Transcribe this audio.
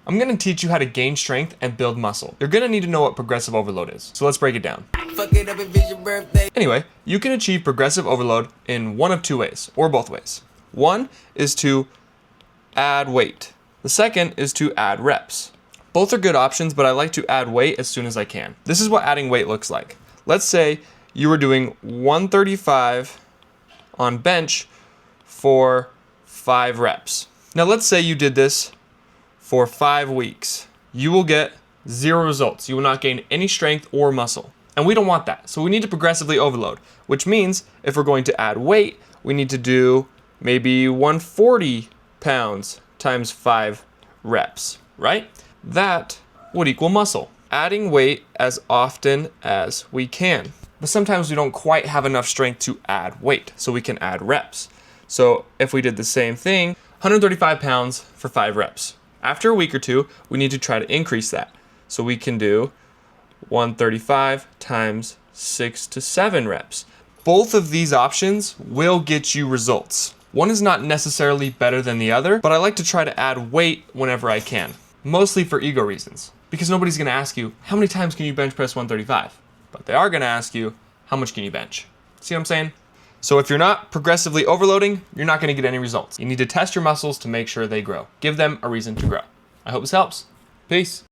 I'm gonna teach you how to gain strength and build muscle. You're gonna need to know what progressive overload is. So let's break it down. Fuck it up if it's your birthday. Anyway, you can achieve progressive overload in one of two ways, or both ways. One is to add weight. The second is to add reps. Both are good options, but I like to add weight as soon as I can. This is what adding weight looks like. Let's say you were doing 135 on bench for 5 reps. Now let's say you did this for 5 weeks. You will get 0 results. You will not gain any strength or muscle. And we don't want that. So we need to progressively overload, which means if we're going to add weight, we need to do maybe 140 pounds times 5 reps, right? That would equal muscle. Adding weight as often as we can. But sometimes we don't quite have enough strength to add weight, so we can add reps. So if we did the same thing, 135 pounds for 5 reps. After a week or two, we need to try to increase that. So we can do 135 times 6 to 7 reps. Both of these options will get you results. One is not necessarily better than the other, but I like to try to add weight whenever I can. Mostly for ego reasons. Because nobody's gonna ask you, how many times can you bench press 135? But they are gonna ask you, how much can you bench? See what I'm saying? So if you're not progressively overloading, you're not gonna get any results. You need to test your muscles to make sure they grow. Give them a reason to grow. I hope this helps. Peace.